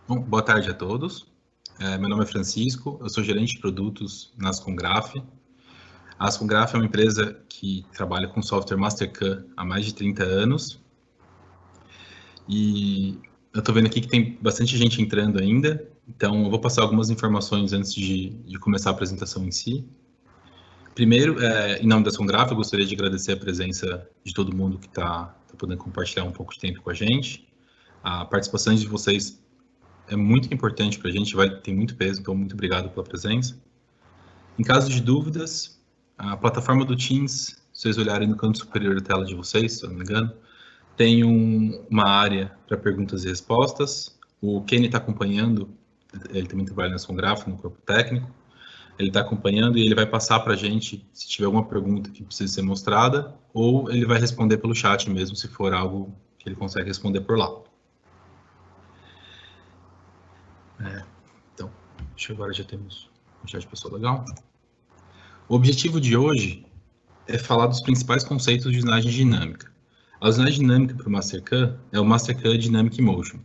Bom, boa tarde a todos. Meu nome é Francisco, eu sou gerente de produtos na Ascongraph. A Ascongraph é uma empresa que trabalha com software Mastercam há mais de 30 anos. E eu estou vendo aqui que tem bastante gente entrando ainda, então eu vou passar algumas informações antes de começar a apresentação em si. Primeiro, em nome da Ascongraph, eu gostaria de agradecer a presença de todo mundo que está podendo compartilhar um pouco de tempo com a gente. A participação de vocês é muito importante para a gente, tem muito peso, então muito obrigado pela presença. Em caso de dúvidas, a plataforma do Teams, se vocês olharem no canto superior da tela de vocês, se eu não me engano, tem uma área para perguntas e respostas. O Kenny está acompanhando, ele também trabalha na Ascongraph, no corpo técnico. Ele está acompanhando e ele vai passar para a gente se tiver alguma pergunta que precisa ser mostrada, ou ele vai responder pelo chat mesmo, se for algo que ele consegue responder por lá. Então, acho que agora já temos um chat de pessoa legal. O objetivo de hoje é falar dos principais conceitos de usinagem dinâmica. A usinagem dinâmica para o Mastercam é o Mastercam Dynamic Motion.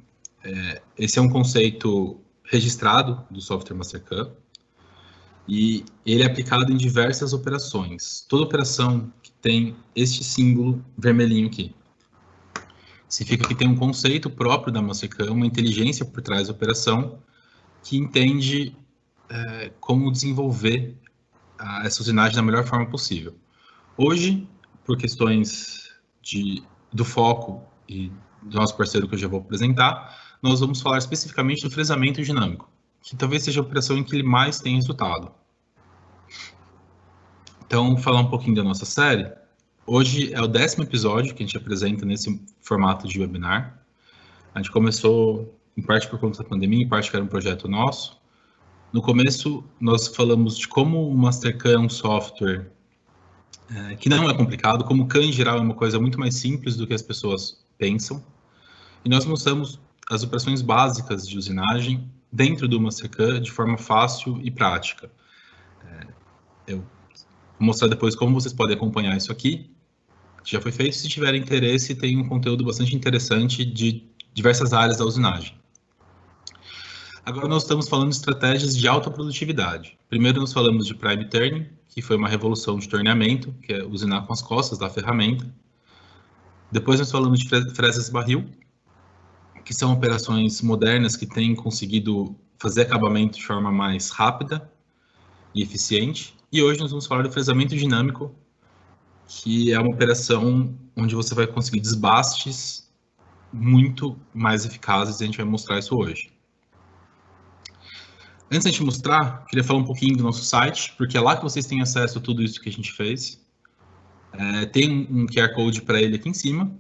Esse é um conceito registrado do software Mastercam e ele é aplicado em diversas operações. Toda operação que tem este símbolo vermelhinho aqui. Significa que tem um conceito próprio da Mastercam, uma inteligência por trás da operação que entende como desenvolver essa usinagem da melhor forma possível. Hoje, por questões do foco e do nosso parceiro que eu já vou apresentar, nós vamos falar especificamente do fresamento dinâmico, que talvez seja a operação em que ele mais tem resultado. Então, falar um pouquinho da nossa série. Hoje é o 10º episódio que a gente apresenta nesse formato de webinar. A gente começou, em parte por conta da pandemia, em parte que era um projeto nosso. No começo, nós falamos de como o Mastercam é um software que não é complicado, como o CAM em geral é uma coisa muito mais simples do que as pessoas pensam. E nós mostramos as operações básicas de usinagem dentro do Mastercam de forma fácil e prática. Eu vou mostrar depois como vocês podem acompanhar isso aqui, que já foi feito. Se tiverem interesse, tem um conteúdo bastante interessante de diversas áreas da usinagem. Agora nós estamos falando de estratégias de alta produtividade. Primeiro nós falamos de prime turning, que foi uma revolução de torneamento, que é usinar com as costas da ferramenta. Depois nós falamos de fresas barril, que são operações modernas que têm conseguido fazer acabamento de forma mais rápida e eficiente. E hoje nós vamos falar do fresamento dinâmico, que é uma operação onde você vai conseguir desbastes muito mais eficazes, e a gente vai mostrar isso hoje. Antes de a gente mostrar, queria falar um pouquinho do nosso site, porque é lá que vocês têm acesso a tudo isso que a gente fez. Tem um QR Code para ele aqui em cima,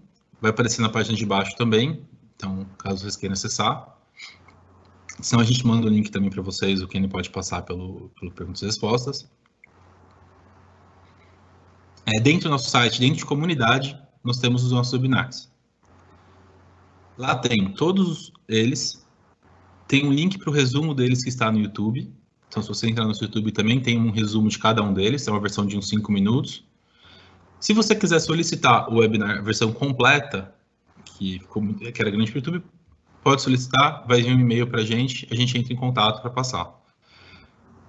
vai aparecer na página de baixo também, então caso vocês queiram acessar. Senão a gente manda o link também para vocês, o Kenny pode passar pelo perguntas e respostas. Dentro do nosso site, dentro de comunidade, nós temos os nossos webinars. Lá tem todos eles. Tem um link para o resumo deles que está no YouTube. Então, se você entrar no YouTube, também tem um resumo de cada um deles. É uma versão de uns 5 minutos. Se você quiser solicitar o webinar, a versão completa, que era grande para o YouTube, pode solicitar, vai vir um e-mail para a gente entra em contato para passar.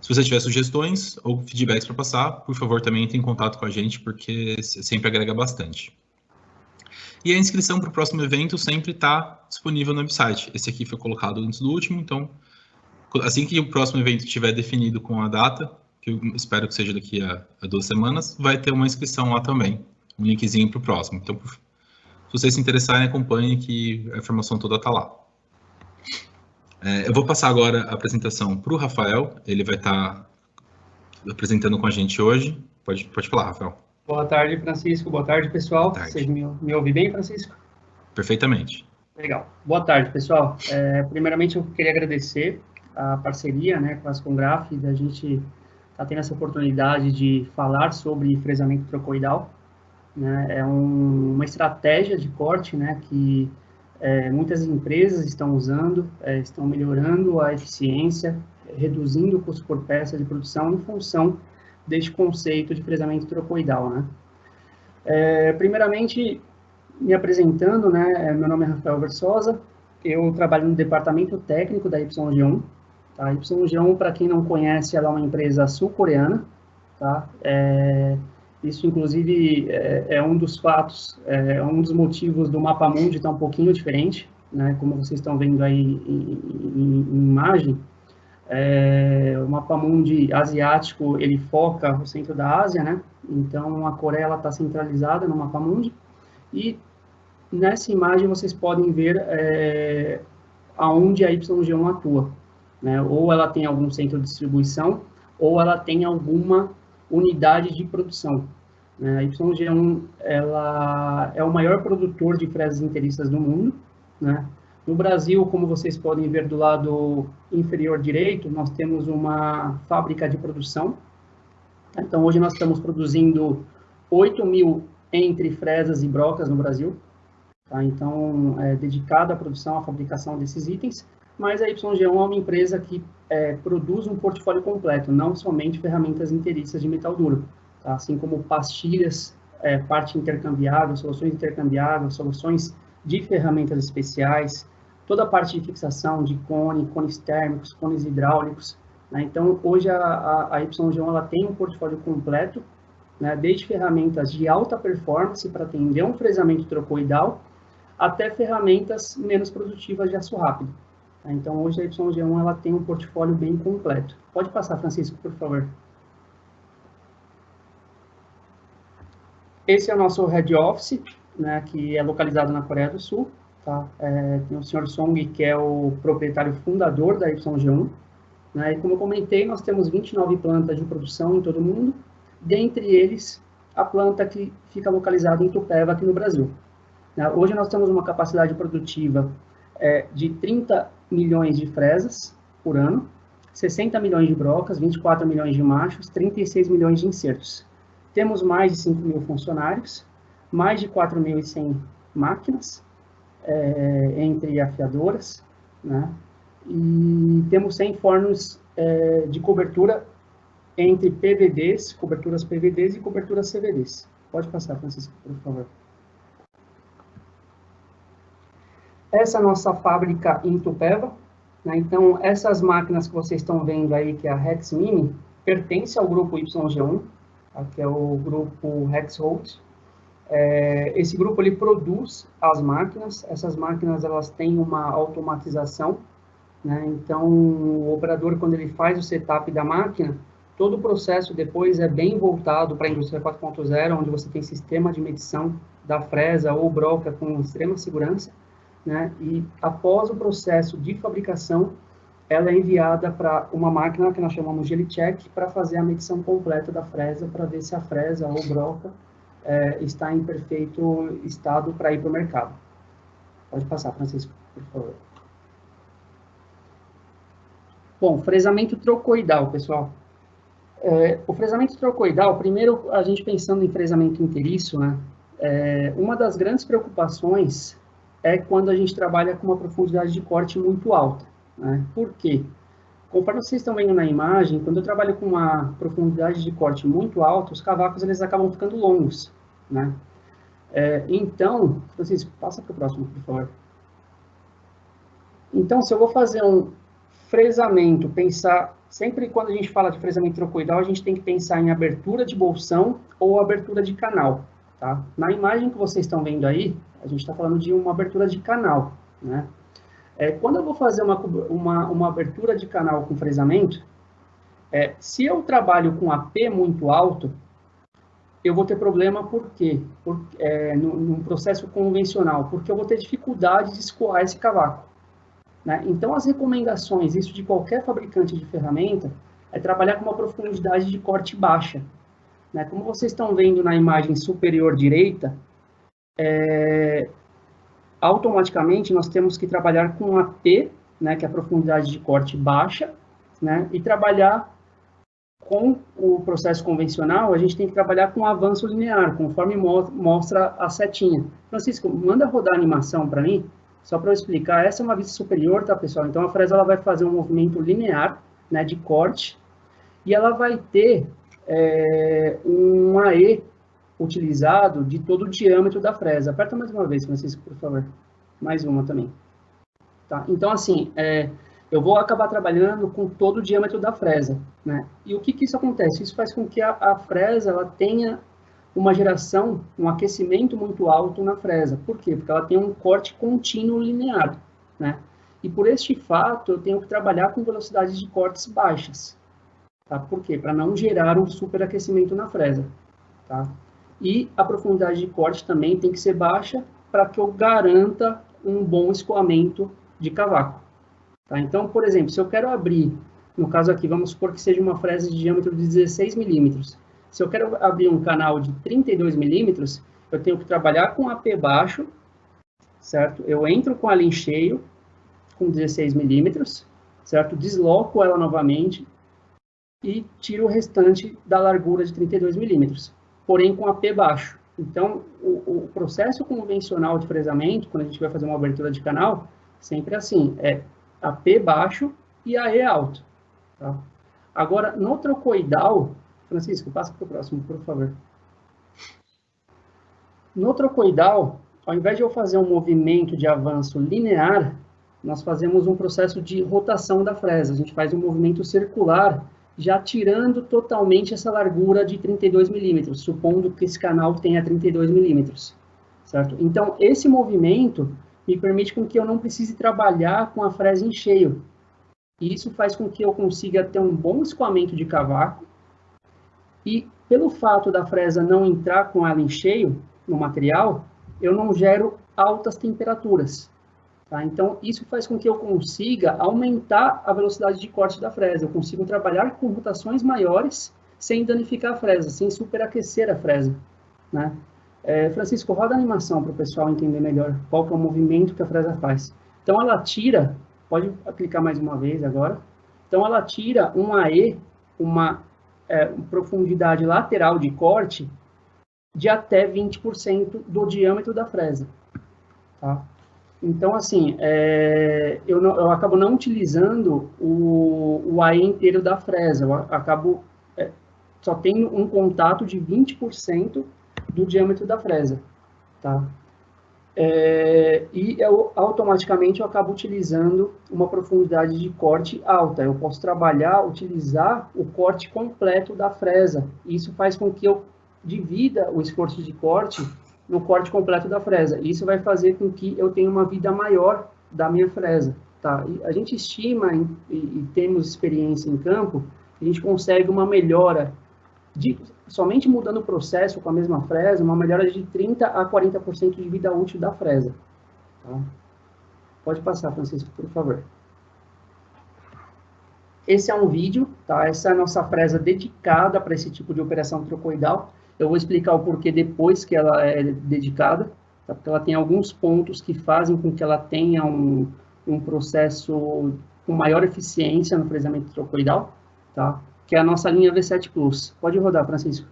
Se você tiver sugestões ou feedbacks para passar, por favor, também entre em contato com a gente, porque sempre agrega bastante. E a inscrição para o próximo evento sempre está disponível no website. Esse aqui foi colocado antes do último, então, assim que o próximo evento estiver definido com a data, que eu espero que seja daqui a 2 semanas, vai ter uma inscrição lá também, um linkzinho para o próximo. Então, se vocês se interessarem, acompanhem que a informação toda está lá. Eu vou passar agora a apresentação para o Rafael, ele vai estar apresentando com a gente hoje. Pode falar, Rafael. Boa tarde, Francisco. Boa tarde, pessoal. Boa tarde. Vocês me ouvem bem, Francisco? Perfeitamente. Legal. Boa tarde, pessoal. Primeiramente, eu queria agradecer a parceria, com a Ascongraph, da gente estar tendo essa oportunidade de falar sobre fresamento trocoidal. É uma estratégia de corte, que muitas empresas estão usando, estão melhorando a eficiência, reduzindo o custo por peça de produção em função deste conceito de fresamento trocoidal, Primeiramente, me apresentando, meu nome é Rafael Versosa, eu trabalho no departamento técnico da YG1. Tá? A YG1, para quem não conhece, ela é uma empresa sul-coreana. Tá? Isso, inclusive, é um dos fatos, um dos motivos do mapa mundi estar um pouquinho diferente, né? Como vocês estão vendo aí em imagem. O mapa mundi asiático, ele foca o centro da Ásia, né? Então, a Coreia está centralizada no mapa mundi. E nessa imagem vocês podem ver aonde a YG1 atua, né? Ou ela tem algum centro de distribuição, ou ela tem alguma unidade de produção. A YG1 ela é o maior produtor de fresas inteiriças do mundo, né? No Brasil, como vocês podem ver do lado inferior direito, nós temos uma fábrica de produção. Então, hoje nós estamos produzindo 8.000 entre fresas e brocas no Brasil. Tá? Então, é dedicada à produção, à fabricação desses itens, mas a YG1 é uma empresa que produz um portfólio completo, não somente ferramentas inteiriças de metal duro, tá? Assim como pastilhas, parte intercambiável, soluções de ferramentas especiais, toda a parte de fixação de cones térmicos, cones hidráulicos, né? Então, hoje a YG1 ela tem um portfólio completo, né? Desde ferramentas de alta performance para atender um fresamento trocoidal, até ferramentas menos produtivas de aço rápido. Então, hoje a YG1 ela tem um portfólio bem completo. Pode passar, Francisco, por favor. Esse é o nosso head office, né, que é localizado na Coreia do Sul. Tá? Tem o Sr. Song, que é o proprietário fundador da YG1. Né, e como eu comentei, nós temos 29 plantas de produção em todo o mundo, dentre eles a planta que fica localizada em Itupeva, aqui no Brasil. Hoje nós temos uma capacidade produtiva de 30 milhões de fresas por ano, 60 milhões de brocas, 24 milhões de machos, 36 milhões de insertos. Temos mais de 5.000 funcionários, mais de 4.100 máquinas, entre afiadoras, né? E temos 100 fornos de cobertura entre PVDs, coberturas PVDs e coberturas CVDs. Pode passar, Francisco, por favor. Essa é a nossa fábrica em Itupeva, né? Então, essas máquinas que vocês estão vendo aí, que é a Rex Mini, pertence ao grupo YG1, tá? Que é o grupo Rexroth. Esse grupo ele produz as máquinas, essas máquinas elas têm uma automatização, né? Então, o operador, quando ele faz o setup da máquina, todo o processo depois é bem voltado para a indústria 4.0, onde você tem sistema de medição da fresa ou broca com extrema segurança, né? E após o processo de fabricação, ela é enviada para uma máquina que nós chamamos de Gelicheck para fazer a medição completa da fresa, para ver se a fresa ou broca está em perfeito estado para ir para o mercado. Pode passar, Francisco, por favor. Bom, fresamento trocoidal, pessoal. O fresamento trocoidal, primeiro, a gente pensando em fresamento inteiriço, né? Uma das grandes preocupações é quando a gente trabalha com uma profundidade de corte muito alta, né? Por quê? Conforme vocês estão vendo na imagem, quando eu trabalho com uma profundidade de corte muito alta, os cavacos eles acabam ficando longos, né? Então, Francisco, passa para o próximo, por favor. Então, se eu vou fazer um fresamento, sempre quando a gente fala de fresamento trocoidal, a gente tem que pensar em abertura de bolsão ou abertura de canal, tá? Na imagem que vocês estão vendo aí, a gente está falando de uma abertura de canal, né? Quando eu vou fazer uma abertura de canal com fresamento, se eu trabalho com AP muito alto, eu vou ter problema por quê? Num processo convencional, porque eu vou ter dificuldade de escoar esse cavaco, né? Então, as recomendações, isso de qualquer fabricante de ferramenta, é trabalhar com uma profundidade de corte baixa, né? Como vocês estão vendo na imagem superior direita, automaticamente nós temos que trabalhar com AP, né, que é a profundidade de corte baixa, né, e trabalhar com o processo convencional, a gente tem que trabalhar com avanço linear, conforme mostra a setinha. Francisco, manda rodar a animação para mim, só para eu explicar. Essa é uma vista superior, tá, pessoal? Então, a fresa ela vai fazer um movimento linear, né, de corte, e ela vai ter um AE utilizado de todo o diâmetro da fresa. Aperta mais uma vez, Francisco, por favor. Mais uma também. Tá? Então, assim, eu vou acabar trabalhando com todo o diâmetro da fresa, né? E o que isso acontece? Isso faz com que a fresa ela tenha uma geração, um aquecimento muito alto na fresa. Por quê? Porque ela tem um corte contínuo linear, né? E por este fato, eu tenho que trabalhar com velocidades de cortes baixas. Tá? Por quê? Para não gerar um superaquecimento na fresa. Tá? E a profundidade de corte também tem que ser baixa para que eu garanta um bom escoamento de cavaco. Tá? Então, por exemplo, se eu quero abrir, no caso aqui, vamos supor que seja uma fresa de diâmetro de 16 milímetros. Se eu quero abrir um canal de 32 milímetros, eu tenho que trabalhar com AP baixo, certo? Eu entro com ela em cheio, com 16 milímetros, certo? Desloco ela novamente e tiro o restante da largura de 32 milímetros, porém com AP baixo. Então, o processo convencional de fresamento, quando a gente vai fazer uma abertura de canal, sempre assim, AP baixo e AE alto. Tá? Agora, no trocoidal, Francisco, passa para o próximo, por favor. No trocoidal, ao invés de eu fazer um movimento de avanço linear, nós fazemos um processo de rotação da fresa. A gente faz um movimento circular, já tirando totalmente essa largura de 32 milímetros, supondo que esse canal tenha 32 milímetros, certo? Então, esse movimento me permite com que eu não precise trabalhar com a fresa em cheio. E isso faz com que eu consiga ter um bom escoamento de cavaco. E, pelo fato da fresa não entrar com ela em cheio no material, eu não gero altas temperaturas. Tá? Então, isso faz com que eu consiga aumentar a velocidade de corte da fresa. Eu consigo trabalhar com rotações maiores sem danificar a fresa, sem superaquecer a fresa. Né? Francisco, roda a animação para o pessoal entender melhor qual que é o movimento que a fresa faz. Então, ela tira, pode clicar mais uma vez agora. Então, ela tira um AE, uma profundidade lateral de corte de até 20% do diâmetro da fresa. Tá? Então, assim, eu acabo não utilizando o AE inteiro da fresa, eu acabo só tendo um contato de 20% do diâmetro da fresa, tá? E automaticamente eu acabo utilizando uma profundidade de corte alta. Eu posso utilizar o corte completo da fresa. Isso faz com que eu divida o esforço de corte no corte completo da fresa. Isso vai fazer com que eu tenha uma vida maior da minha fresa. Tá? E a gente estima, e temos experiência em campo, a gente consegue uma melhora, somente mudando o processo com a mesma fresa, uma melhora de 30% a 40% de vida útil da fresa. Tá? Pode passar, Francisco, por favor. Esse é um vídeo, tá? Essa é a nossa fresa dedicada para esse tipo de operação trocoidal. Eu vou explicar o porquê depois que ela é dedicada, tá? Porque ela tem alguns pontos que fazem com que ela tenha um processo com maior eficiência no fresamento trocoidal, tá? Que é a nossa linha V7 Plus. Pode rodar, Francisco.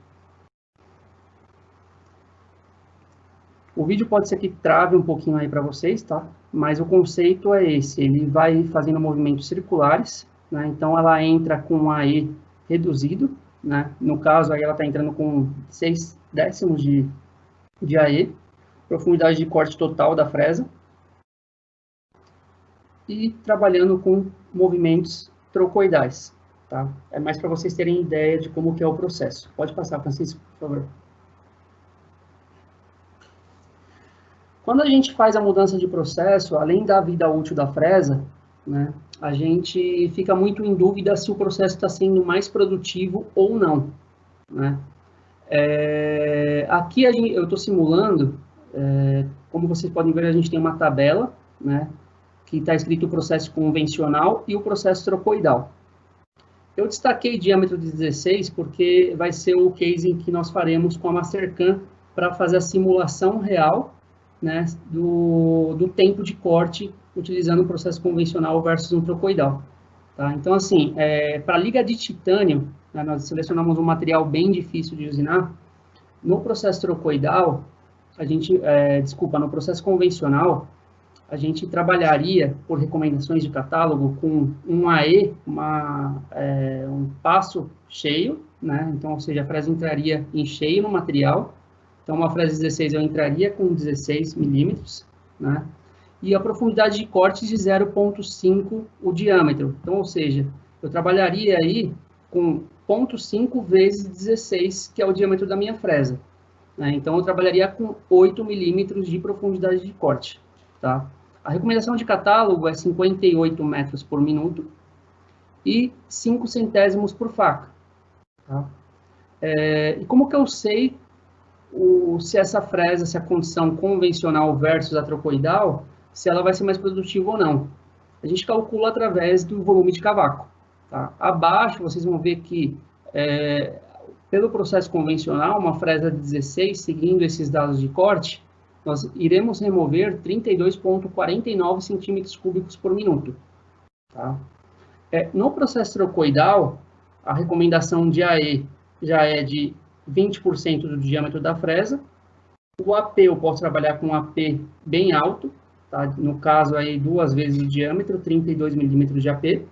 O vídeo pode ser que trave um pouquinho aí para vocês, tá? Mas o conceito é esse, ele vai fazendo movimentos circulares, né? Então ela entra com um AE reduzido, né? No caso, aí ela está entrando com 6 décimos de AE, profundidade de corte total da fresa, e trabalhando com movimentos trocoidais. Tá? É mais para vocês terem ideia de como que é o processo. Pode passar, Francisco, por favor. Quando a gente faz a mudança de processo, além da vida útil da fresa, né, a gente fica muito em dúvida se o processo está sendo mais produtivo ou não. Né? Aqui eu estou simulando, como vocês podem ver, a gente tem uma tabela, né, que está escrito o processo convencional e o processo trocoidal. Eu destaquei diâmetro de 16 porque vai ser o case em que nós faremos com a Mastercam para fazer a simulação real, né, do tempo de corte utilizando o processo convencional versus um trocoidal. Tá? Então, assim, para a liga de titânio, né, nós selecionamos um material bem difícil de usinar. No processo trocoidal, no processo convencional, a gente trabalharia, por recomendações de catálogo, com um AE, um passo cheio, né? Então, ou seja, a fresa entraria em cheio no material. Então, uma fresa 16 eu entraria com 16 milímetros, né? e a profundidade de corte de 0,5 o diâmetro. Então, ou seja, eu trabalharia aí com 0,5 vezes 16, que é o diâmetro da minha fresa. Né? Então, eu trabalharia com 8 milímetros de profundidade de corte. Tá? A recomendação de catálogo é 58 metros por minuto e 5 centésimos por faca. Tá? E como que eu sei se essa fresa, se a condição convencional versus a trocoidal, se ela vai ser mais produtiva ou não? A gente calcula através do volume de cavaco. Tá? Abaixo, vocês vão ver que, pelo processo convencional, uma fresa de 16, seguindo esses dados de corte, nós iremos remover 32,49 centímetros cúbicos por minuto. Tá? No processo trocoidal, a recomendação de AE já é de 20% do diâmetro da fresa. O AP, eu posso trabalhar com um AP bem alto, tá? No caso aí 2 vezes o diâmetro, 32 milímetros de AP,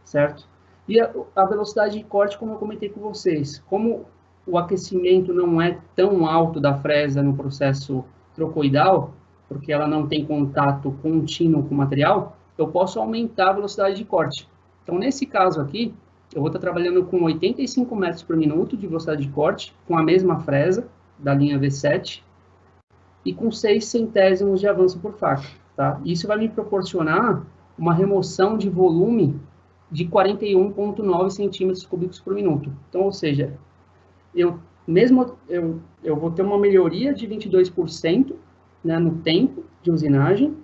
certo? E a velocidade de corte, como eu comentei com vocês, como o aquecimento não é tão alto da fresa no processo trocoidal, porque ela não tem contato contínuo com o material, eu posso aumentar a velocidade de corte. Então, nesse caso aqui, eu vou estar trabalhando com 85 metros por minuto de velocidade de corte, com a mesma fresa da linha V7, e com 6 centésimos de avanço por faca. Tá? Isso vai me proporcionar uma remoção de volume de 41,9 centímetros cúbicos por minuto. Então, ou seja, eu vou ter uma melhoria de 22%, né, no tempo de usinagem,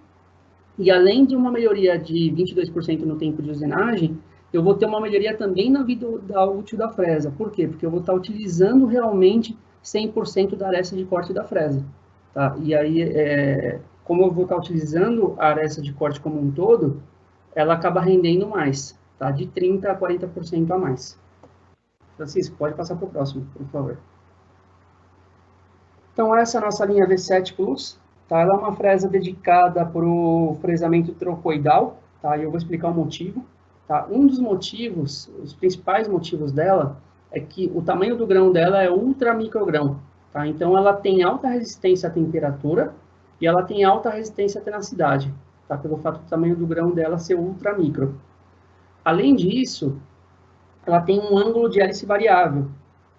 e além de uma melhoria de 22% no tempo de usinagem, eu vou ter uma melhoria também na vida útil da fresa. Por quê? Porque eu vou estar utilizando realmente 100% da aresta de corte da fresa. Tá? E aí, como eu vou estar utilizando a aresta de corte como um todo, ela acaba rendendo mais, tá? De 30% a 40% a mais. Francisco, pode passar para o próximo, por favor. Então, essa é a nossa linha V7 Plus. Tá? Ela é uma fresa dedicada para o fresamento trocoidal. Tá? E eu vou explicar o motivo. Tá? Um dos motivos, os principais motivos dela, é que o tamanho do grão dela é ultra microgrão. Tá? Então, ela tem alta resistência à temperatura e ela tem alta resistência à tenacidade, tá? Pelo fato do tamanho do grão dela ser ultra micro. Além disso, ela tem um ângulo de hélice variável.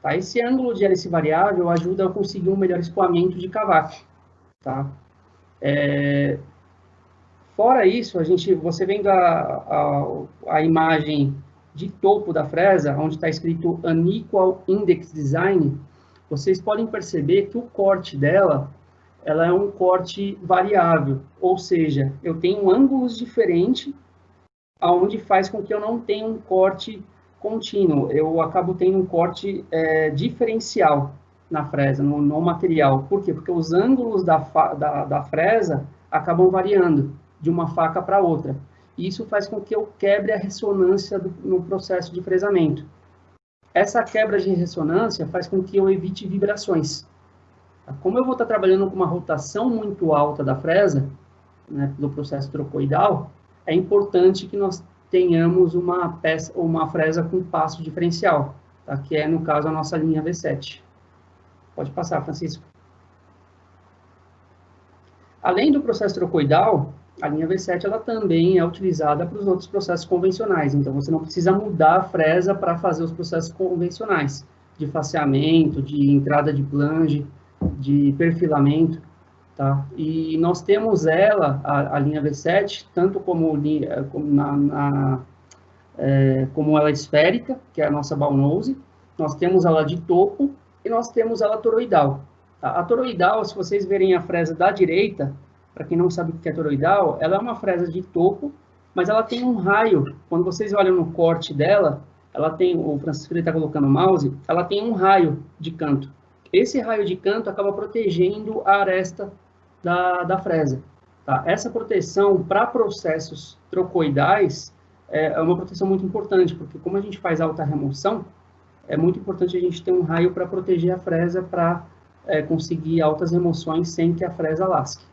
Tá? Esse ângulo de hélice variável ajuda a conseguir um melhor escoamento de cavaco. Tá? Fora isso, você vendo a imagem de topo da fresa, onde está escrito Unequal Index Design, vocês podem perceber que o corte dela, ela é um corte variável, ou seja, eu tenho ângulos diferentes, aonde faz com que eu não tenha um corte contínuo, eu acabo tendo um corte diferencial na fresa, no material. Por quê? Porque os ângulos da fresa acabam variando de uma faca para outra. E isso faz com que eu quebre a ressonância no processo de fresamento. Essa quebra de ressonância faz com que eu evite vibrações. Como eu vou estar trabalhando com uma rotação muito alta da fresa, né, do processo trocoidal, é importante que nós tenhamos uma fresa com passo diferencial, tá? Que é, no caso, a nossa linha V7. Pode passar, Francisco. Além do processo trocoidal, a linha V7 ela também é utilizada para os outros processos convencionais. Então, você não precisa mudar a fresa para fazer os processos convencionais, de faceamento, de entrada de flange, de perfilamento. Tá? E nós temos a linha V7, tanto como ela é esférica, que é a nossa ball nose, nós temos ela de topo e nós temos ela toroidal. Tá? A toroidal, se vocês verem a fresa da direita, para quem não sabe o que é toroidal, ela é uma fresa de topo, mas ela tem um raio. Quando vocês olham no corte dela, ela tem, o Francisco está colocando o mouse, ela tem um raio de canto. Esse raio de canto acaba protegendo a aresta da fresa. Tá? Essa proteção para processos trocoidais é uma proteção muito importante, porque como a gente faz alta remoção, é muito importante a gente ter um raio para proteger a fresa, para conseguir altas remoções sem que a fresa lasque.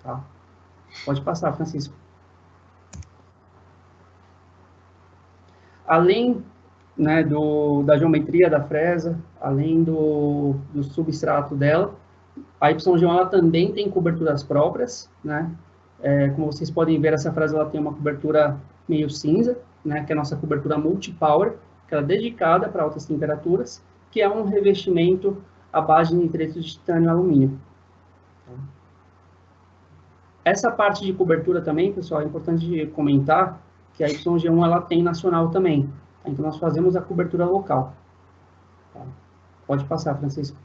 Tá? Pode passar, Francisco. Além, né, da geometria da fresa, além do substrato dela, a YG ela também tem coberturas próprias, né? Como vocês podem ver, essa fresa ela tem uma cobertura meio cinza, né, que é a nossa cobertura multi-power, que ela é dedicada para altas temperaturas, que é um revestimento à base de nitreto de titânio e alumínio. Essa parte de cobertura também, pessoal, é importante comentar que a YG1 ela tem nacional também. Então, nós fazemos a cobertura local. Tá? Pode passar, Francisco.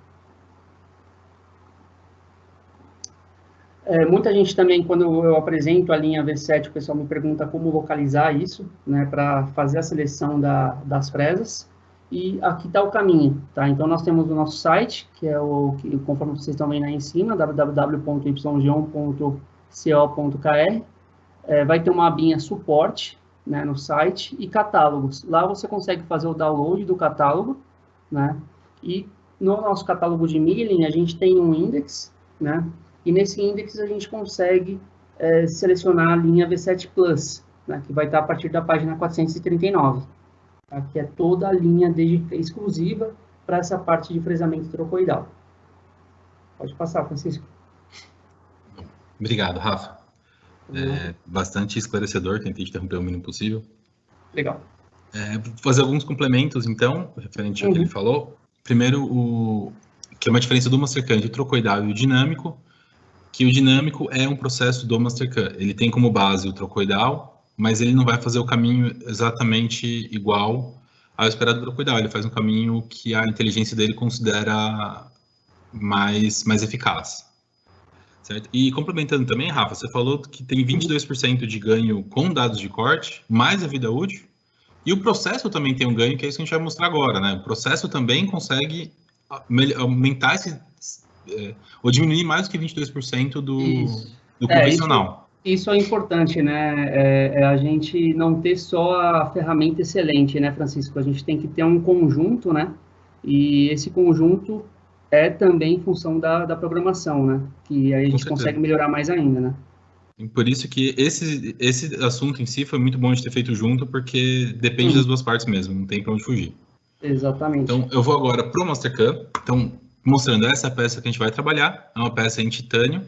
Muita gente também, quando eu apresento a linha V7, o pessoal me pergunta como localizar isso, né, para fazer a seleção das fresas. E aqui está o caminho, tá? Então, nós temos o nosso site, que é conforme vocês estão vendo aí em cima, www.yg1.co.kr. Vai ter uma abinha suporte, né, no site, e catálogos. Lá você consegue fazer o download do catálogo, né? E no nosso catálogo de milling, a gente tem um index, né? E nesse index a gente consegue selecionar a linha V7 Plus, né, que vai estar a partir da página 439. Tá? Que é toda a linha exclusiva para essa parte de fresamento trocoidal. Pode passar, Francisco. Obrigado, Rafa. Bastante esclarecedor, tentei interromper o mínimo possível. Legal. Vou fazer alguns complementos, então, referente ao que ele falou. Primeiro, que é uma diferença do Mastercam entre o trocoidal e o dinâmico, que o dinâmico é um processo do Mastercam. Ele tem como base o trocoidal, mas ele não vai fazer o caminho exatamente igual ao esperado do trocoidal. Ele faz um caminho que a inteligência dele considera mais eficaz. Certo? E complementando também, Rafa, você falou que tem 22% de ganho com dados de corte, mais a vida útil, e o processo também tem um ganho, que é isso que a gente vai mostrar agora, né? O processo também consegue aumentar ou diminuir mais do que 22% do convencional. Isso é importante, né? A gente não ter só a ferramenta excelente, né, Francisco? A gente tem que ter um conjunto, né? E esse conjunto é também em função da programação, né? Que aí a gente consegue melhorar mais ainda, né? Por isso que esse assunto em si foi muito bom de ter feito junto, porque depende das duas partes mesmo, não tem para onde fugir. Exatamente. Então, eu vou agora para o Mastercam. Então, mostrando essa peça que a gente vai trabalhar. É uma peça em titânio,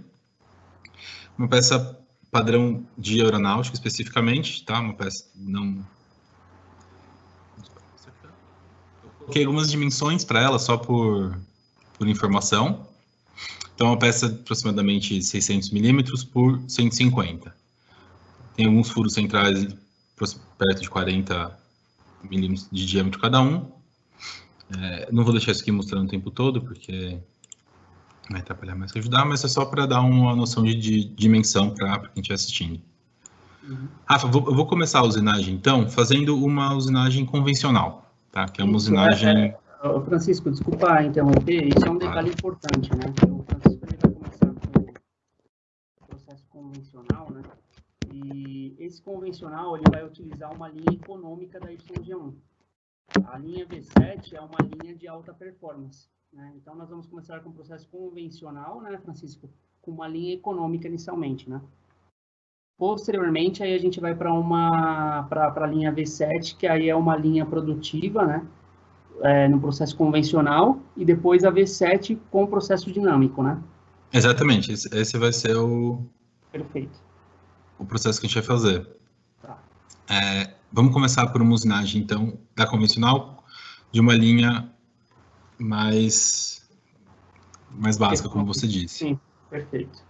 uma peça padrão de aeronáutica especificamente, tá? Uma peça não... Eu coloquei algumas dimensões para ela só por informação. Então, é uma peça de aproximadamente 600 milímetros por 150. Tem alguns furos centrais perto de 40 milímetros de diâmetro cada um. Não vou deixar isso aqui mostrando o tempo todo, porque vai atrapalhar mais que ajudar, mas é só para dar uma noção de dimensão para quem estiver assistindo. Rafa, eu vou começar a usinagem, então, fazendo uma usinagem convencional, tá? Que é uma usinagem... Francisco, desculpa interromper, isso é um detalhe importante, né? O Francisco ele vai começar com o processo convencional, né? E esse convencional ele vai utilizar uma linha econômica da YG1. A linha V7 é uma linha de alta performance, né? Então nós vamos começar com o processo convencional, né, Francisco? Com uma linha econômica inicialmente, né? Posteriormente, aí a gente vai para a linha V7, que aí é uma linha produtiva, né? No processo convencional, e depois a V7 com o processo dinâmico, né? Exatamente, esse vai ser Perfeito. O processo que a gente vai fazer. Tá. Vamos começar por uma usinagem, então, da convencional, de uma linha mais básica, como você disse. Sim, perfeito.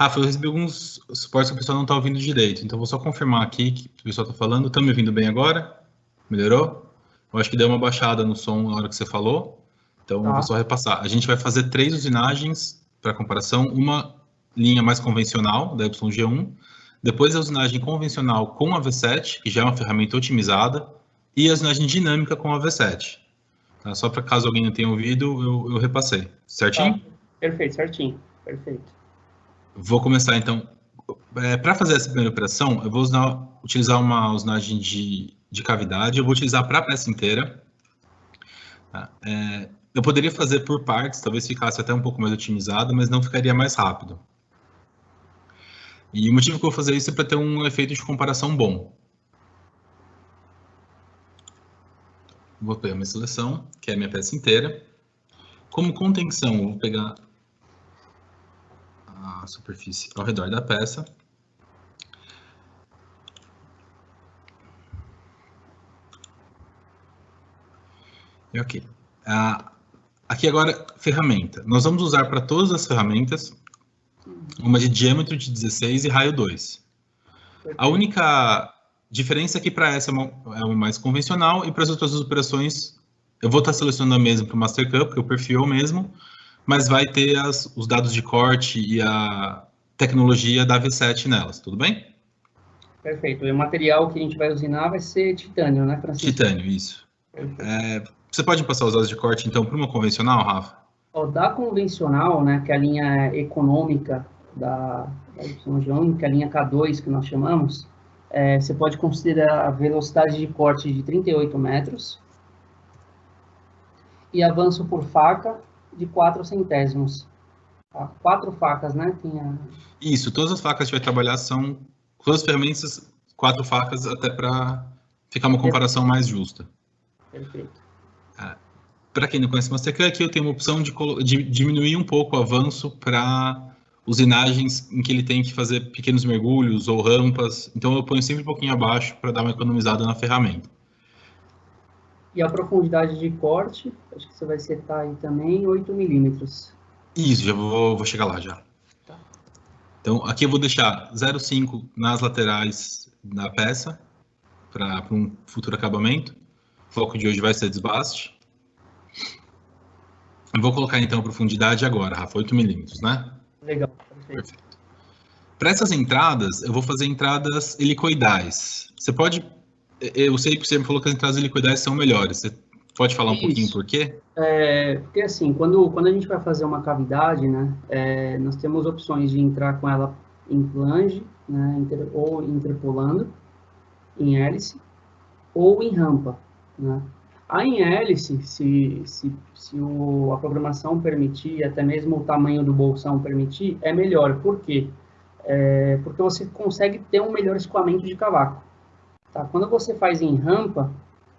Rafa, eu recebi alguns suportes que o pessoal não está ouvindo direito, então vou só confirmar aqui que o pessoal está falando. Está me ouvindo bem agora? Melhorou? Eu acho que deu uma baixada no som na hora que você falou, então eu vou só repassar. A gente vai fazer 3 usinagens para comparação, uma linha mais convencional, da YG1, depois a usinagem convencional com a V7, que já é uma ferramenta otimizada, e a usinagem dinâmica com a V7. Tá? Só para caso alguém não tenha ouvido, eu repassei. Certinho? Perfeito, certinho. Perfeito. Vou começar, então. Para fazer essa primeira operação, eu vou utilizar uma usinagem de cavidade. Eu vou utilizar para a peça inteira. Tá? Eu poderia fazer por partes, talvez ficasse até um pouco mais otimizado, mas não ficaria mais rápido. E o motivo que eu vou fazer isso é para ter um efeito de comparação bom. Vou pegar minha seleção, que é a minha peça inteira. Como contenção, eu vou pegar a superfície ao redor da peça. E ok. Aqui agora, ferramenta. Nós vamos usar para todas as ferramentas uma de diâmetro de 16 e raio 2. A única diferença é que para essa é uma mais convencional e para as outras operações eu vou estar selecionando a mesma para o Mastercam, porque o perfil é o mesmo, mas vai ter os dados de corte e a tecnologia da V7 nelas, tudo bem? Perfeito. E o material que a gente vai usinar vai ser titânio, né, Francisco? Titânio, isso. Você pode passar os dados de corte, então, para uma convencional, Rafa? Da convencional, né, que é a linha econômica da Y, que é a linha K2, que nós chamamos, você pode considerar a velocidade de corte de 38 metros e avanço por faca de 4 centésimos. Tá? 4 facas, né? Isso, todas as facas que a gente vai trabalhar são, todas as ferramentas, 4 facas, até para ficar uma comparação mais justa. Perfeito. Para quem não conhece Mastercam, aqui eu tenho uma opção de diminuir um pouco o avanço para usinagens em que ele tem que fazer pequenos mergulhos ou rampas. Então eu ponho sempre um pouquinho abaixo para dar uma economizada na ferramenta. E a profundidade de corte, acho que você vai setar aí também, 8 milímetros. Isso, já vou chegar lá já. Tá. Então aqui eu vou deixar 0,5 nas laterais da peça para um futuro acabamento. O foco de hoje vai ser desbaste. Eu vou colocar então a profundidade agora, Rafa, 8 milímetros, né? Legal, perfeito. Para essas entradas, eu vou fazer entradas helicoidais. Você pode... Eu sei que você me falou que as entradas helicoidais são melhores. Você pode falar um pouquinho por quê? Porque assim, quando a gente vai fazer uma cavidade, né, nós temos opções de entrar com ela em flange, né, ou interpolando, em hélice, ou em rampa, né? A em hélice, se a programação permitir, até mesmo o tamanho do bolsão permitir, é melhor. Por quê? Porque você consegue ter um melhor escoamento de cavaco. Tá? Quando você faz em rampa,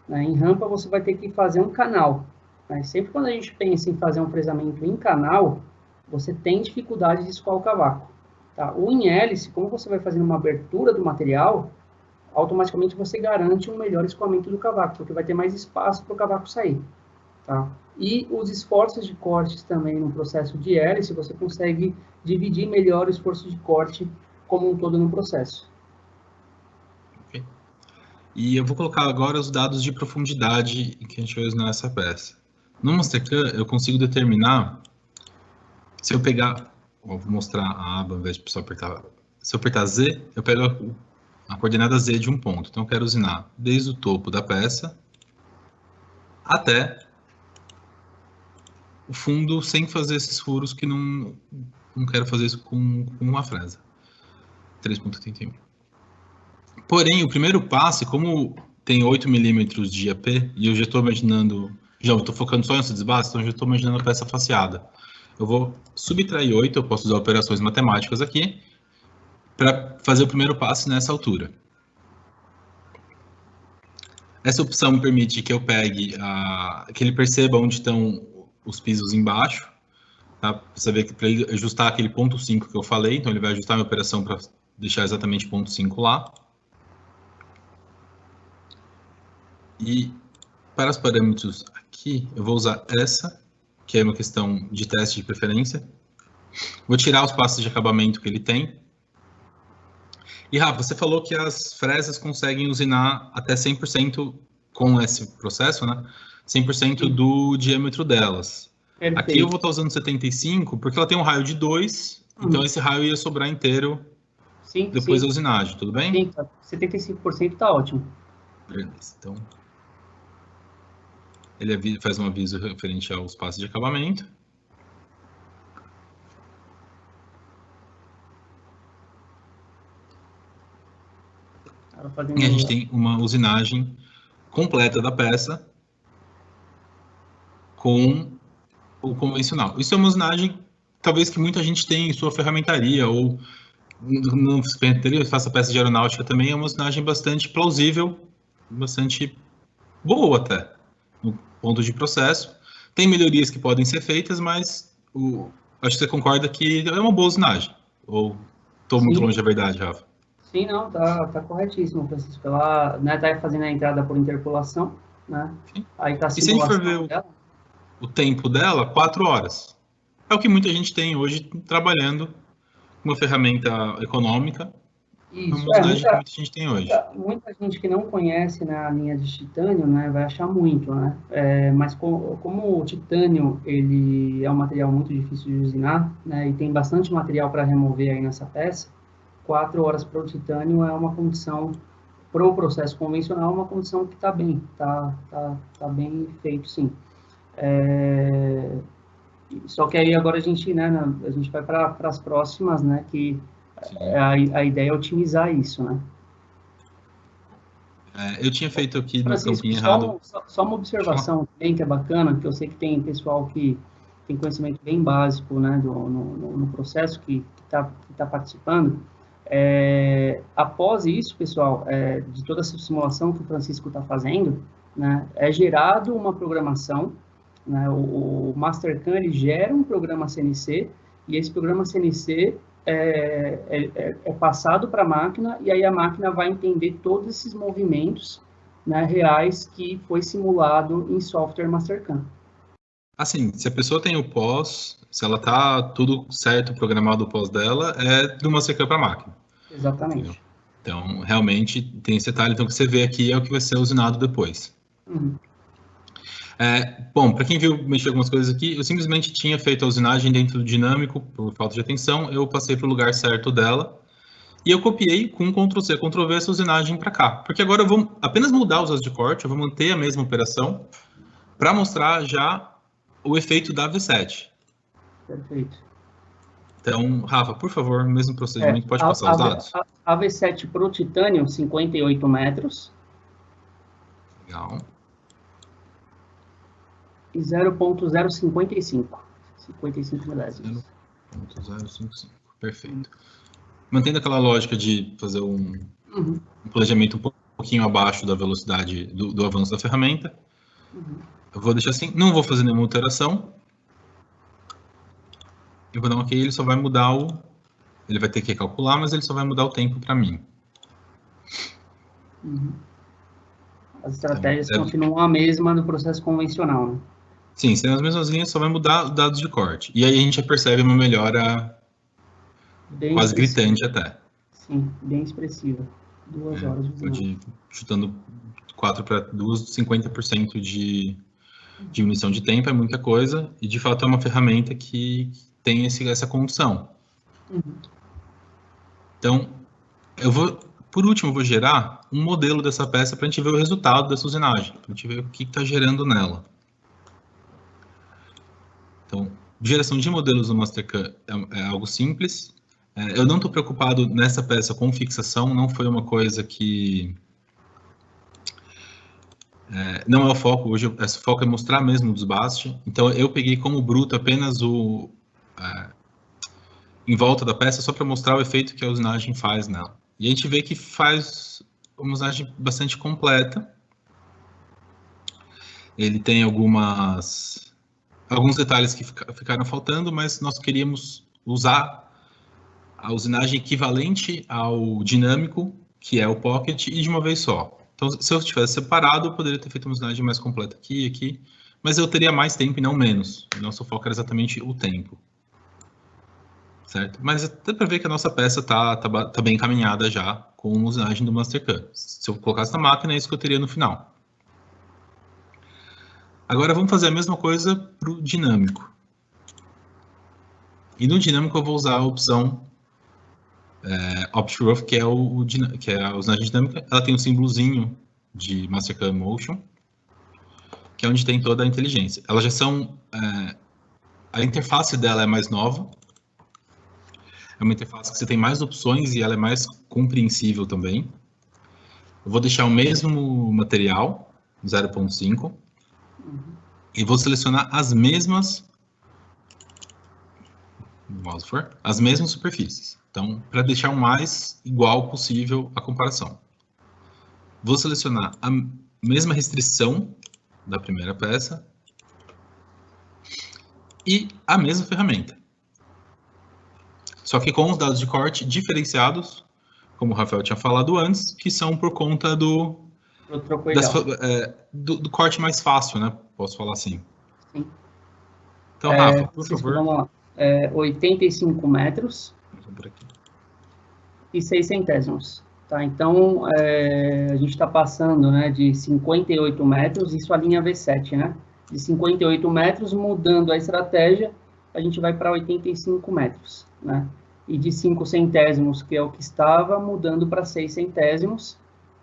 né, você vai ter que fazer um canal. Né? Sempre quando a gente pensa em fazer um fresamento em canal, você tem dificuldade de escoar o cavaco. Tá? O em hélice, como você vai fazer uma abertura do material, automaticamente você garante um melhor escoamento do cavaco, porque vai ter mais espaço para o cavaco sair. Tá? E os esforços de cortes também no processo de hélice, você consegue dividir melhor o esforço de corte como um todo no processo. Okay. E eu vou colocar agora os dados de profundidade que a gente vai usar nessa peça. No Mastercam, eu consigo determinar, se eu pegar, vou mostrar a aba, ao invés de só apertar, se eu apertar Z, eu pego a coordenada Z de um ponto. Então, eu quero usinar desde o topo da peça até o fundo, sem fazer esses furos que não quero fazer isso com uma fresa. 3.81. Porém, o primeiro passo, como tem 8 milímetros de AP, e eu já estou imaginando, já estou focando só nesse desbaste, então eu já estou imaginando a peça faceada. Eu vou subtrair 8, eu posso usar operações matemáticas aqui, para fazer o primeiro passo nessa altura. Essa opção me permite que eu pegue, que ele perceba onde estão os pisos embaixo, tá? Você vê que para ele ajustar aquele ponto 5 que eu falei, então ele vai ajustar a minha operação para deixar exatamente ponto 5 lá. E para os parâmetros aqui, eu vou usar essa, que é uma questão de teste de preferência. Vou tirar os passos de acabamento que ele tem. E, Rafa, você falou que as fresas conseguem usinar até 100% com esse processo, né? 100% do diâmetro delas. Perfeito. Aqui eu vou estar usando 75, porque ela tem um raio de 2, então esse raio ia sobrar inteiro depois da usinagem, tudo bem? Sim, 75% está ótimo. Beleza, então... Ele faz um aviso referente aos passos de acabamento. E a gente tem uma usinagem completa da peça com o convencional. Isso é uma usinagem, talvez, que muita gente tem em sua ferramentaria, ou não faça peça de aeronáutica também, é uma usinagem bastante plausível, bastante boa até. ponto de processo. Tem melhorias que podem ser feitas, mas acho que você concorda que é uma boa usinagem. Ou estou muito longe da verdade, Rafa? Sim, não, tá corretíssimo, Francisco. Ela, né, tá fazendo a entrada por interpolação, né? Sim. Aí tá a E se a gente for simulação ver dela. o tempo dela, 4 horas. É o que muita gente tem hoje trabalhando com uma ferramenta econômica, uma Isso, usinagem que muita gente tem hoje. muita gente que não conhece, né, a linha de titânio, né, vai achar muito, né? Mas como o titânio ele é um material muito difícil de usinar, né, e tem bastante material para remover aí nessa peça, 4 horas para o titânio é uma condição para o processo convencional, uma condição que está bem, tá bem feito, sim. Só que aí agora a gente, né, a gente vai para as próximas, né, que a ideia é otimizar isso, né? Eu tinha feito aqui no Francisco, campinho errado. só uma observação também que é bacana, que eu sei que tem pessoal que tem conhecimento bem básico, né, no processo que tá participando. Após isso, pessoal, de toda essa simulação que o Francisco está fazendo, né, é gerado uma programação, né, o Mastercam ele gera um programa CNC e esse programa CNC é passado para a máquina e aí a máquina vai entender todos esses movimentos, né, reais que foi simulado em software Mastercam. Assim, se a pessoa tem o pós, se ela tá tudo certo programado o pós dela, é do Mastercam para a máquina. Exatamente. Entendeu? Então, realmente tem esse detalhe. Então, o que você vê aqui é o que vai ser usinado depois. Uhum. Bom, para quem viu mexer algumas coisas aqui, eu simplesmente tinha feito a usinagem dentro do dinâmico, por falta de atenção, eu passei para o lugar certo dela, e eu copiei com Ctrl+C, Ctrl+V essa usinagem para cá. Porque agora eu vou apenas mudar os as de corte, eu vou manter a mesma operação, para mostrar já o efeito da V7. Perfeito. Então, Rafa, por favor, mesmo procedimento, pode passar os dados? A V7 Pro Titânio, 58 metros. Legal. E 0.055. 55 milésimos. 0.055, perfeito. Mantendo aquela lógica de fazer um planejamento um pouquinho abaixo da velocidade do avanço da ferramenta. Eu vou deixar assim, não vou fazer nenhuma alteração. Eu vou dar um OK, ele só vai mudar ele vai ter que calcular, mas ele só vai mudar o tempo para mim. As estratégias continuam a mesma no processo convencional, né? Sim, sendo as mesmas linhas, só vai mudar os dados de corte. E aí a gente já percebe uma melhora bem quase gritante até. Sim, bem expressiva. 2 horas de pode chutando 4 para 2, 50% de diminuição de tempo é muita coisa, e de fato é uma ferramenta que tem essa condição. Então, por último, eu vou gerar um modelo dessa peça para a gente ver o resultado dessa usinagem, para a gente ver o que está gerando nela. Então, geração de modelos no Mastercam é algo simples. Eu não estou preocupado nessa peça com fixação, não foi uma coisa que... não é o foco, hoje o foco é mostrar mesmo o desbaste. Então, eu peguei como bruto apenas em volta da peça, só para mostrar o efeito que a usinagem faz nela. E a gente vê que faz uma usinagem bastante completa. Ele tem alguns detalhes que ficaram faltando, mas nós queríamos usar a usinagem equivalente ao dinâmico, que é o Pocket, e de uma vez só. Então, se eu tivesse separado, eu poderia ter feito uma usinagem mais completa aqui e aqui, mas eu teria mais tempo e não menos. O nosso foco era exatamente o tempo. Certo? Mas dá para ver que a nossa peça tá bem encaminhada já com a usinagem do Mastercam. Se eu colocasse na máquina, é isso que eu teria no final. Agora vamos fazer a mesma coisa para o dinâmico. E no dinâmico eu vou usar a opção OptRough, que é a usinagem dinâmica. Ela tem um símbolozinho de Mastercam Motion, que é onde tem toda a inteligência. Elas já são... a interface dela é mais nova. É uma interface que você tem mais opções e ela é mais compreensível também. Eu vou deixar o mesmo material, 0.5, e vou selecionar as mesmas superfícies. Então, para deixar o mais igual possível a comparação. Vou selecionar a mesma restrição da primeira peça e a mesma ferramenta. Só que com os dados de corte diferenciados, como o Rafael tinha falado antes, que são por conta do corte mais fácil, né? Posso falar assim. Sim. Então, Rafa, por favor. Vamos lá. 85 metros e 6 centésimos. Tá? Então, a gente está passando, né, de 58 metros, isso a linha V7, né? De 58 metros, mudando a estratégia, a gente vai para 85 metros, né? E de 5 centésimos, que é o que estava, mudando para 6 centésimos,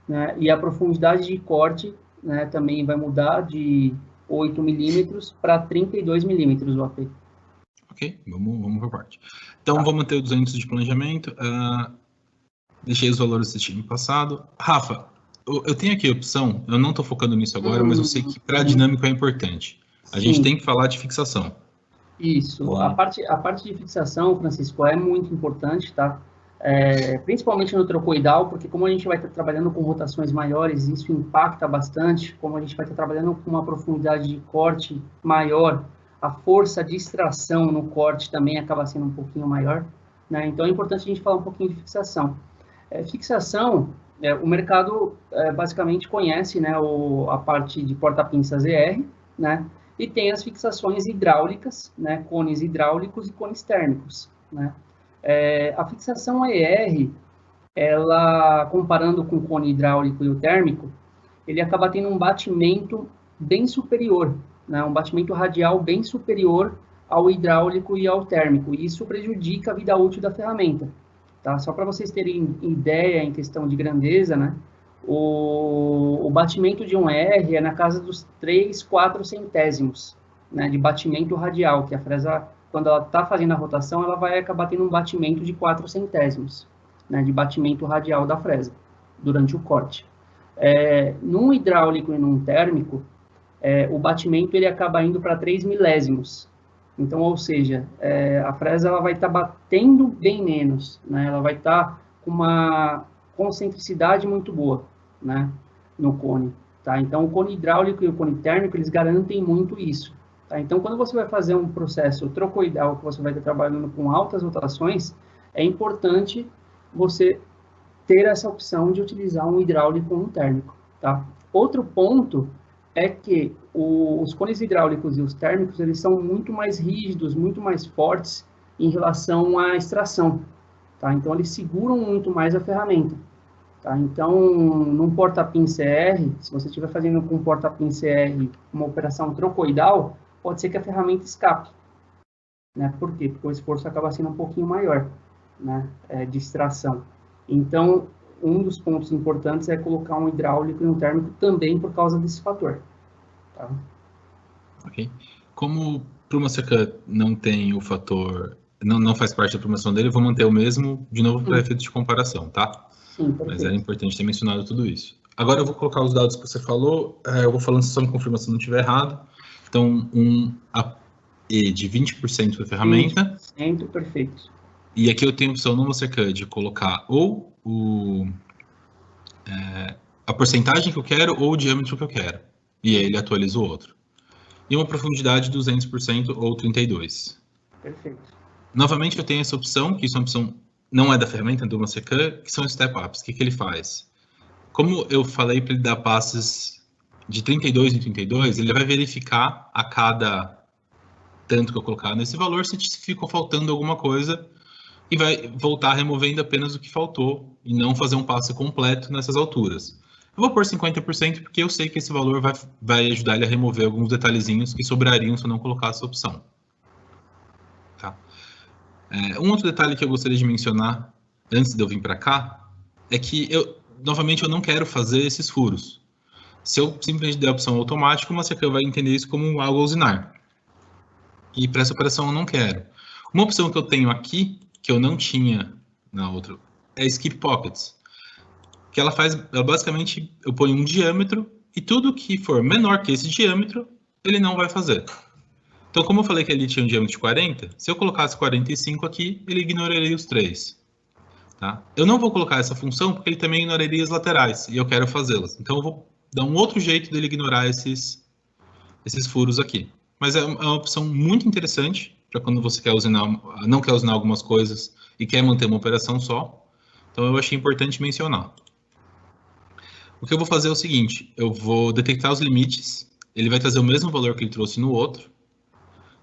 né? E a profundidade de corte, né, também vai mudar de 8 milímetros para 32 milímetros o AP. Ok, vamos por parte. Então, vou manter o 200 de planejamento. Deixei os valores desse time passado. Rafa, eu tenho aqui a opção, eu não estou focando nisso agora, mas eu sei que para dinâmico é importante. A gente tem que falar de fixação. Isso, a parte de fixação, Francisco, é muito importante, tá? Principalmente no trocoidal, porque como a gente vai estar trabalhando com rotações maiores, isso impacta bastante, como a gente vai estar trabalhando com uma profundidade de corte maior, a força de extração no corte também acaba sendo um pouquinho maior, né? Então é importante a gente falar um pouquinho de fixação. Fixação, o mercado basicamente conhece, né, a parte de porta-pinças ER, né? E tem as fixações hidráulicas, né, cones hidráulicos e cones térmicos, né? A fixação ER, ela, comparando com o cone hidráulico e o térmico, ele acaba tendo um batimento bem superior, né, um batimento radial bem superior ao hidráulico e ao térmico, e isso prejudica a vida útil da ferramenta. Tá? Só para vocês terem ideia em questão de grandeza, né, o batimento de um R é na casa dos 3, 4 centésimos, né, de batimento radial, que a fresa, quando ela está fazendo a rotação, ela vai acabar tendo um batimento de 4 centésimos, né, de batimento radial da fresa, durante o corte. Num hidráulico e num térmico, o batimento ele acaba indo para 3 milésimos. Então, ou seja, a fresa ela vai estar batendo bem menos, né, ela vai estar com uma concentricidade muito boa, né, no cone, tá? Então, o cone hidráulico e o cone térmico, eles garantem muito isso, tá? Então, quando você vai fazer um processo trocoidal, que você vai estar trabalhando com altas rotações, é importante você ter essa opção de utilizar um hidráulico ou um térmico, tá? Outro ponto é que os cones hidráulicos e os térmicos, eles são muito mais rígidos, muito mais fortes em relação à extração, tá? Então, eles seguram muito mais a ferramenta. Tá? Então, num porta-pin CR, se você estiver fazendo com um porta-pin CR uma operação trocoidal, pode ser que a ferramenta escape. Né? Por quê? Porque o esforço acaba sendo um pouquinho maior, né, de extração. Então, um dos pontos importantes é colocar um hidráulico e um térmico também por causa desse fator. Tá? Ok. Como Pluma Seca não tem o fator, não faz parte da promoção dele, eu vou manter o mesmo, de novo, para efeito de comparação, tá? Sim, mas era importante ter mencionado tudo isso. Agora eu vou colocar os dados que você falou, eu vou falando só uma confirmação se não estiver errado. Então, um AP de 20% da ferramenta. 20%, perfeito. E aqui eu tenho a opção no Mastercard de colocar ou a porcentagem que eu quero ou o diâmetro que eu quero. E aí ele atualiza o outro. E uma profundidade de 200% ou 32%. Perfeito. Novamente eu tenho essa opção, que isso é uma opção não é da ferramenta do Mastercard, que são os step-ups. O que ele faz? Como eu falei para ele dar passes de 32 em 32, ele vai verificar a cada tanto que eu colocar nesse valor se ficou faltando alguma coisa e vai voltar removendo apenas o que faltou e não fazer um passe completo nessas alturas. Eu vou pôr 50% porque eu sei que esse valor vai ajudar ele a remover alguns detalhezinhos que sobrariam se eu não colocasse essa opção. Tá? Um outro detalhe que eu gostaria de mencionar antes de eu vir para cá é que novamente eu não quero fazer esses furos. Se eu simplesmente der a opção automática, o Mastercard vai entender isso como algo a usinar. E para essa operação eu não quero. Uma opção que eu tenho aqui, que eu não tinha na outra, é Skip Pockets. Que ela basicamente, eu ponho um diâmetro e tudo que for menor que esse diâmetro, ele não vai fazer. Então, como eu falei que ele tinha um diâmetro de 40, se eu colocasse 45 aqui, ele ignoraria os 3. Tá? Eu não vou colocar essa função porque ele também ignoraria as laterais, e eu quero fazê-las. Então, eu vou dar um outro jeito dele ignorar esses esses furos aqui. Mas é uma opção muito interessante para quando você quer não quer usinar algumas coisas e quer manter uma operação só. Então, eu achei importante mencionar. O que eu vou fazer é o seguinte, eu vou detectar os limites, ele vai trazer o mesmo valor que ele trouxe no outro.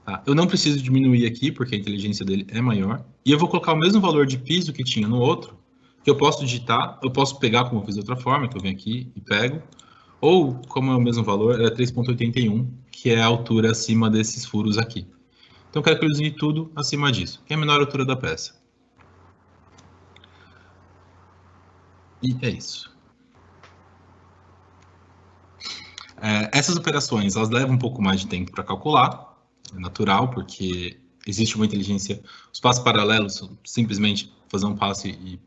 Tá? Eu não preciso diminuir aqui, porque a inteligência dele é maior. E eu vou colocar o mesmo valor de piso que tinha no outro, que eu posso digitar, eu posso pegar como eu fiz de outra forma, que eu venho aqui e pego. Ou, como é o mesmo valor, é 3,81, que é a altura acima desses furos aqui. Então, eu quero que eu use tudo acima disso, que é a menor altura da peça. E é isso. Essas operações, elas levam um pouco mais de tempo para calcular, é natural, porque existe uma inteligência, os passos paralelos são simplesmente fazer um passo e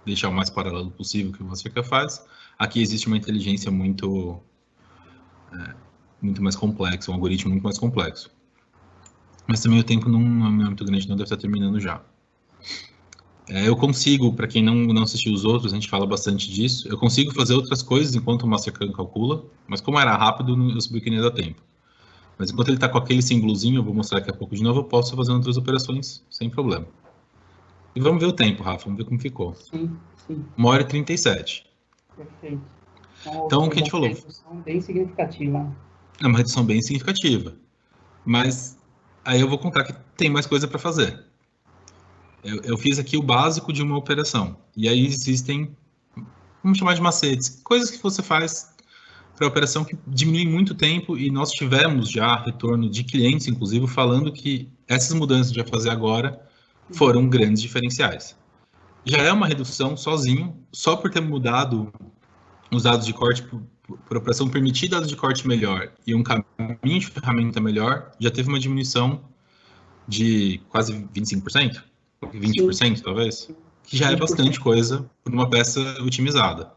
deixar o mais paralelo possível que o Mastercard faz. Aqui existe uma inteligência muito mais complexa, um algoritmo muito mais complexo. Mas também o tempo não é muito grande, não deve estar terminando já. Eu consigo, para quem não assistiu os outros, a gente fala bastante disso, eu consigo fazer outras coisas enquanto o Mastercard calcula, mas como era rápido, eu sabia que não ia dar tempo. Mas enquanto ele está com aquele símbolozinho, eu vou mostrar daqui a pouco de novo, eu posso fazer outras operações sem problema. E vamos ver o tempo, Rafa, vamos ver como ficou. Sim. 1h37. Perfeito. Então, o que a gente falou? Uma redução bem significativa. É uma redução bem significativa. Mas aí eu vou contar que tem mais coisa para fazer. Eu fiz aqui o básico de uma operação. E aí existem, vamos chamar de macetes, coisas que você faz para a operação que diminui muito tempo, e nós tivemos já retorno de clientes, inclusive, falando que essas mudanças que a gente vai fazer agora foram grandes diferenciais. Já é uma redução sozinho, só por ter mudado os dados de corte por operação, permitir dados de corte melhor e um caminho de ferramenta melhor, já teve uma diminuição de quase 25%, 20%, sim, talvez, que já 20%. É bastante coisa por uma peça otimizada.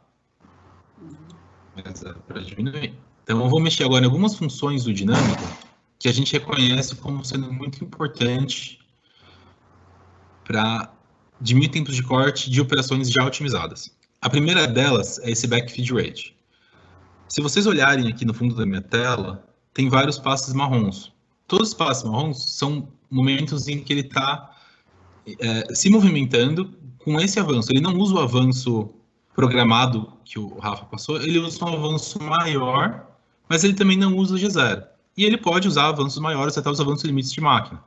Mas é para diminuir. Então, eu vou mexer agora em algumas funções do dinâmico que a gente reconhece como sendo muito importante para diminuir tempos de corte de operações já otimizadas. A primeira delas é esse backfeed rate. Se vocês olharem aqui no fundo da minha tela, tem vários passes marrons. Todos os passes marrons são momentos em que ele está se movimentando com esse avanço. Ele não usa o avanço programado que o Rafa passou, ele usa um avanço maior, mas ele também não usa o G0. E ele pode usar avanços maiores até os avanços limites de máquina.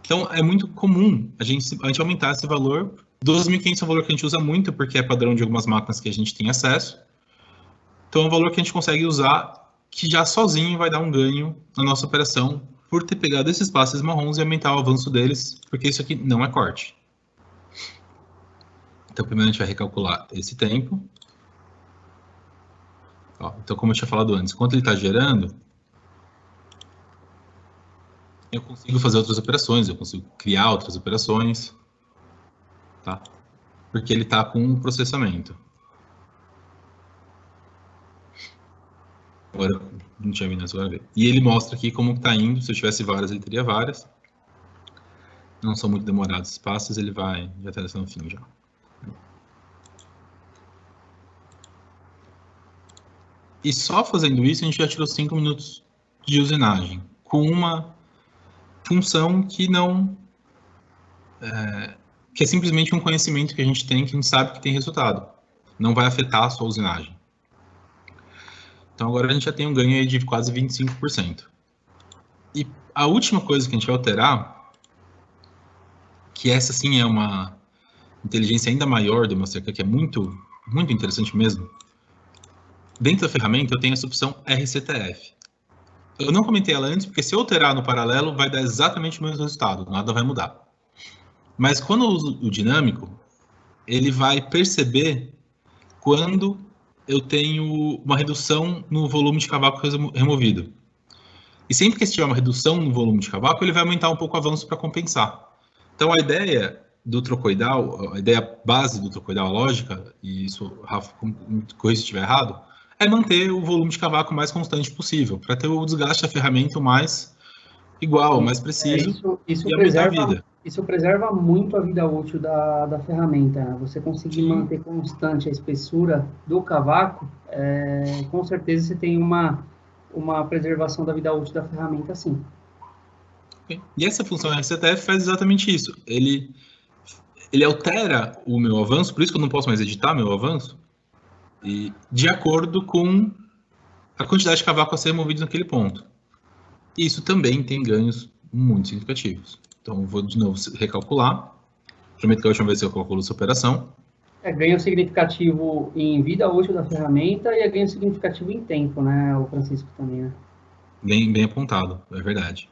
Então, é muito comum a gente aumentar esse valor. 12.500 é um valor que a gente usa muito, porque é padrão de algumas máquinas que a gente tem acesso. Então, é um valor que a gente consegue usar, que já sozinho vai dar um ganho na nossa operação, por ter pegado esses passes marrons e aumentar o avanço deles, porque isso aqui não é corte. Então, primeiro a gente vai recalcular esse tempo. Então, como eu tinha falado antes, enquanto ele está gerando, eu consigo fazer outras operações, eu consigo criar outras operações, tá? Porque ele está com um processamento. Agora, não tinha vindo agora ver. E ele mostra aqui como está indo. Se eu tivesse várias, ele teria várias. Não são muito demorados os passos, ele vai, já está no fim já. E só fazendo isso, a gente já tirou 5 minutos de usinagem, com uma função que não... que é simplesmente um conhecimento que a gente tem, que a gente sabe que tem resultado. Não vai afetar a sua usinagem. Então, agora a gente já tem um ganho aí de quase 25%. E a última coisa que a gente vai alterar, que essa sim é uma inteligência ainda maior do Mastercard, que é muito, muito interessante mesmo. Dentro da ferramenta, eu tenho essa opção RCTF. Eu não comentei ela antes, porque se eu alterar no paralelo, vai dar exatamente o mesmo resultado, nada vai mudar. Mas quando eu uso o dinâmico, ele vai perceber quando eu tenho uma redução no volume de cavaco removido. E sempre que tiver uma redução no volume de cavaco, ele vai aumentar um pouco o avanço para compensar. Então, a ideia do trocoidal, a ideia base do trocoidal, a lógica, e isso, Rafa, corrija se estiver errado, é manter o volume de cavaco o mais constante possível, para ter o desgaste da ferramenta o mais igual, o mais preciso, isso e aumentar a vida. Isso preserva muito a vida útil da ferramenta. Né? Você conseguir manter constante a espessura do cavaco, com certeza você tem uma uma preservação da vida útil da ferramenta, sim. Okay. E essa função RCTF faz exatamente isso. Ele altera o meu avanço, por isso que eu não posso mais editar meu avanço, e de acordo com a quantidade de cavaco a ser removido naquele ponto. E isso também tem ganhos muito significativos. Então, vou de novo recalcular. Prometo que a última vez eu calculo essa operação. Ganho significativo em vida útil da ferramenta e ganho significativo em tempo, né, o Francisco também, né? Bem apontado, é verdade.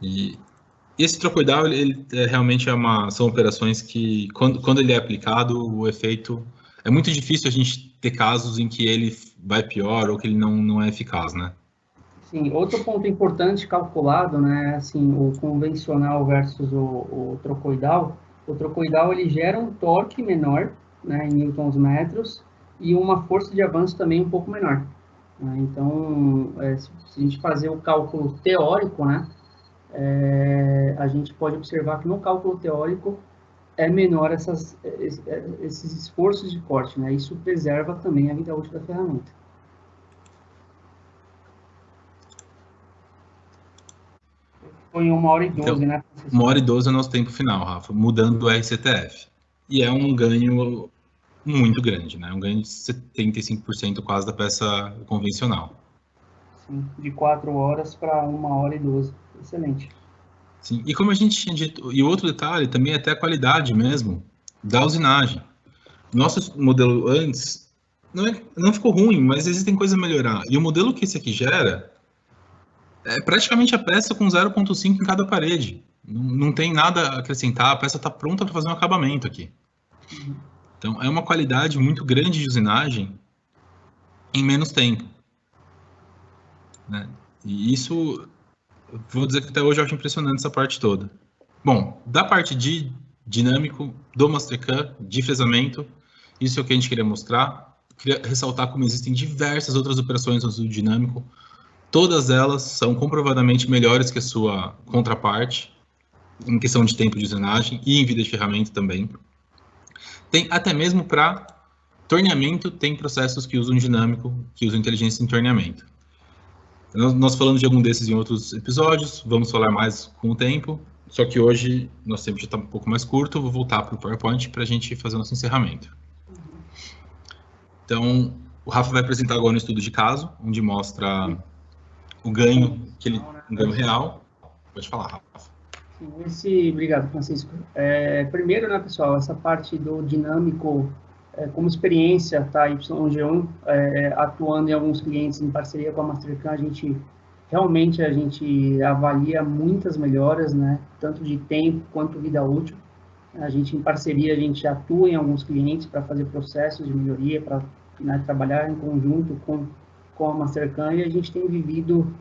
E esse trocoidal, ele realmente são operações que, quando ele é aplicado, o efeito... É muito difícil a gente ter casos em que ele vai pior ou que ele não é eficaz, né? Sim, outro ponto importante calculado, né, assim, o convencional versus o trocoidal. O trocoidal, ele gera um torque menor, né, em newtons metros, e uma força de avanço também um pouco menor. Né? Então, se a gente fazer o cálculo teórico, né, a gente pode observar que no cálculo teórico é menor esses esforços de corte, né? Isso preserva também a vida útil da ferramenta. Foi 1h12, então, né? 1h12 é o nosso tempo final, Rafa, mudando o RCTF. E é um ganho muito grande, né? Um ganho de 75% quase da peça convencional. Sim, de 4 horas para 1h12. Excelente. Sim, e como a gente tinha dito, e outro detalhe também é até a qualidade mesmo da usinagem. Nosso modelo antes não ficou ruim, mas existem coisas a melhorar. E o modelo que esse aqui gera é praticamente a peça com 0,5 em cada parede. Não tem nada a acrescentar, a peça está pronta para fazer um acabamento aqui. Então, é uma qualidade muito grande de usinagem em menos tempo. Né? E isso, vou dizer que até hoje eu acho impressionante essa parte toda. Bom, da parte de dinâmico, do Mastercam, de fresamento, isso é o que a gente queria mostrar. Queria ressaltar como existem diversas outras operações no uso dinâmico. Todas elas são comprovadamente melhores que a sua contraparte, em questão de tempo de usinagem e em vida de ferramenta também. Tem até mesmo para torneamento, tem processos que usam dinâmico, que usam inteligência em torneamento. Nós falamos de algum desses em outros episódios, vamos falar mais com o tempo, só que hoje nosso tempo já está um pouco mais curto, vou voltar para o PowerPoint para a gente fazer o nosso encerramento. Então, o Rafa vai apresentar agora um estudo de caso, onde mostra o ganho, um ganho real. Pode falar, Rafa. Obrigado, Francisco. Primeiro, né, pessoal, essa parte do dinâmico, como experiência, tá, YG1, atuando em alguns clientes em parceria com a Mastercam, a gente avalia muitas melhoras, né, tanto de tempo quanto vida útil. A gente, em parceria, a gente atua em alguns clientes para fazer processos de melhoria, para, né, trabalhar em conjunto com a Mastercam, e a gente tem vivido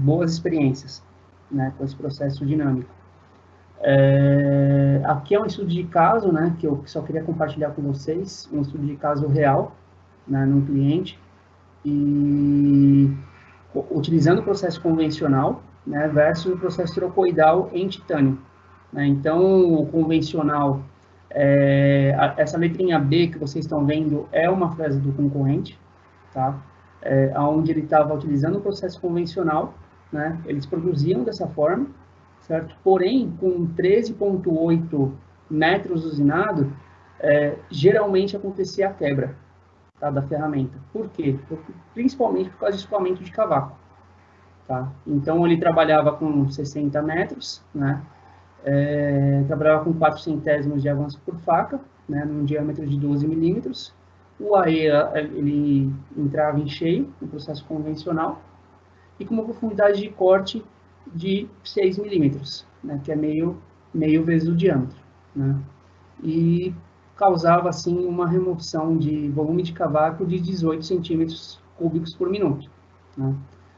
boas experiências, né, com esse processo dinâmico. Aqui é um estudo de caso, né, que eu só queria compartilhar com vocês, um estudo de caso real, né, num cliente, e utilizando o processo convencional, né, versus o processo trocoidal em titânio. Né? Então, o convencional, essa letrinha B que vocês estão vendo é uma fresa do concorrente, tá? Onde ele estava utilizando o processo convencional, né? Eles produziam dessa forma, certo? Porém, com 13,8 metros usinado, geralmente acontecia a quebra, tá, da ferramenta. Por quê? Principalmente por causa de escoamento de cavaco. Tá? Então, ele trabalhava com 60 metros, né? Trabalhava com 4 centésimos de avanço por faca, né, num diâmetro de 12 milímetros. O AEA, ele entrava em cheio, no processo convencional, e com uma profundidade de corte de 6 milímetros, né, que é meio vezes o diâmetro. Né, e causava, assim, uma remoção de volume de cavaco de 18 centímetros cúbicos por minuto. Né.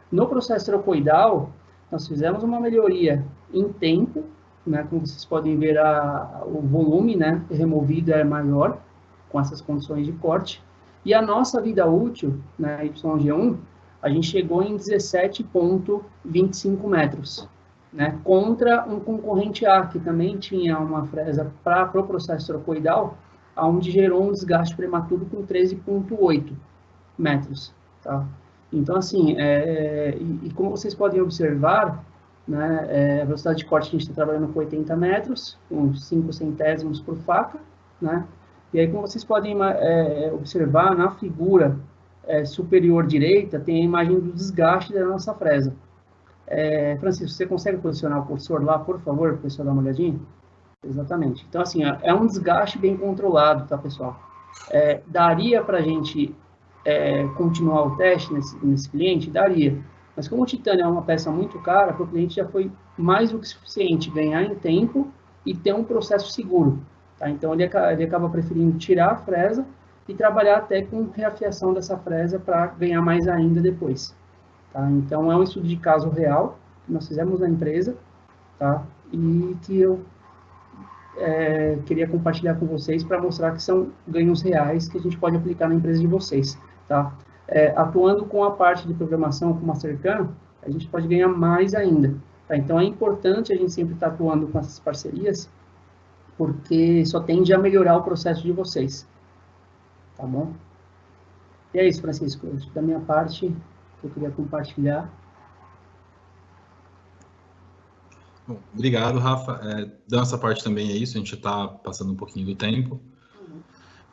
No processo trocoidal, nós fizemos uma melhoria em tempo, né, como vocês podem ver, o volume, né, removido é maior, com essas condições de corte, e a nossa vida útil, né, YG1, a gente chegou em 17,25 metros, né, contra um concorrente A, que também tinha uma fresa para o processo trocoidal, onde gerou um desgaste prematuro com 13,8 metros. tá? Então, assim, e como vocês podem observar, né, a velocidade de corte a gente está trabalhando com 80 metros, com 5 centésimos por faca, né? E aí, como vocês podem observar, na figura superior direita, tem a imagem do desgaste da nossa fresa. Francisco, você consegue posicionar o cursor lá, por favor, para o pessoal dar uma olhadinha? Exatamente. Então, assim, é um desgaste bem controlado, tá, pessoal? Daria para a gente continuar o teste nesse cliente? Daria. Mas como o titânio é uma peça muito cara, para o cliente já foi mais do que suficiente ganhar em tempo e ter um processo seguro. Tá? Então, ele acaba preferindo tirar a fresa e trabalhar até com reafiação dessa fresa para ganhar mais ainda depois. Tá? Então, é um estudo de caso real que nós fizemos na empresa, tá? E que eu queria compartilhar com vocês para mostrar que são ganhos reais que a gente pode aplicar na empresa de vocês. Tá? Atuando com a parte de programação com o Mastercam, a gente pode ganhar mais ainda. Tá? Então, é importante a gente sempre estar atuando com essas parcerias, porque só tende a melhorar o processo de vocês. Tá bom? E é isso, Francisco. Da minha parte, que eu queria compartilhar. Bom, obrigado, Rafa. Da nossa parte também é isso, a gente está passando um pouquinho do tempo.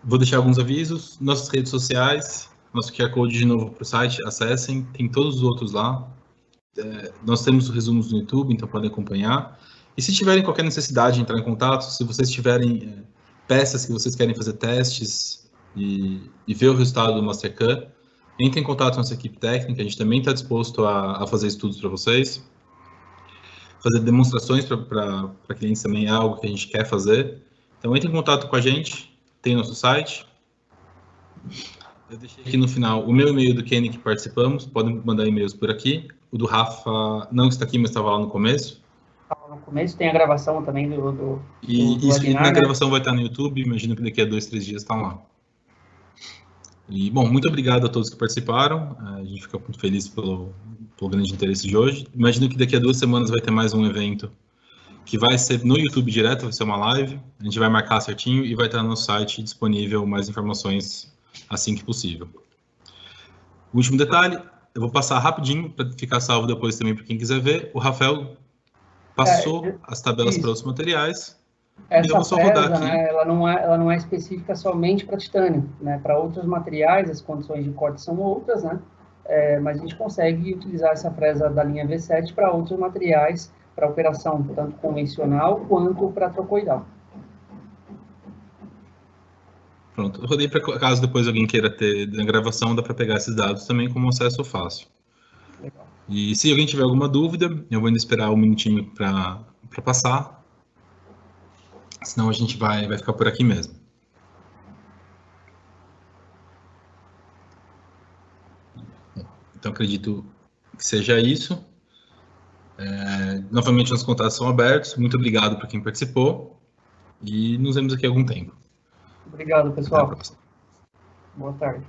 Vou deixar alguns avisos, nossas redes sociais, nosso QR Code de novo para o site, acessem, tem todos os outros lá. Nós temos resumos no YouTube, então podem acompanhar. E se tiverem qualquer necessidade de entrar em contato, se vocês tiverem peças que vocês querem fazer testes e ver o resultado do Mastercam, entre em contato com a nossa equipe técnica, a gente também está disposto a fazer estudos para vocês. Fazer demonstrações para clientes também é algo que a gente quer fazer. Então, entre em contato com a gente, tem nosso site. Eu deixei aqui no final o meu e-mail do Kenny que participamos, podem mandar e-mails por aqui. O do Rafa não está aqui, mas estava lá no começo. No começo tem a gravação também do webinar, na gravação vai estar no YouTube, imagino que daqui a 2, 3 dias está lá. E, bom, muito obrigado a todos que participaram, a gente fica muito feliz pelo grande interesse de hoje. Imagino que daqui a 2 semanas vai ter mais um evento que vai ser no YouTube direto, vai ser uma live, a gente vai marcar certinho e vai estar no nosso site disponível mais informações assim que possível. O último detalhe, eu vou passar rapidinho para ficar salvo depois também para quem quiser ver, o Rafael passou as tabelas para outros materiais. Essa fresa, né, ela não é específica somente para titânio, né? Para outros materiais, as condições de corte são outras, né? Mas a gente consegue utilizar essa fresa da linha V7 para outros materiais, para operação tanto convencional quanto para trocoidal. Pronto, eu rodei para caso depois alguém queira ter na gravação, dá para pegar esses dados também como acesso fácil. Legal. E se alguém tiver alguma dúvida, eu vou ainda esperar um minutinho para passar. Senão a gente vai ficar por aqui mesmo. Então, acredito que seja isso. Novamente, nossos contatos são abertos. Muito obrigado para quem participou. E nos vemos aqui há algum tempo. Obrigado, pessoal. Boa tarde.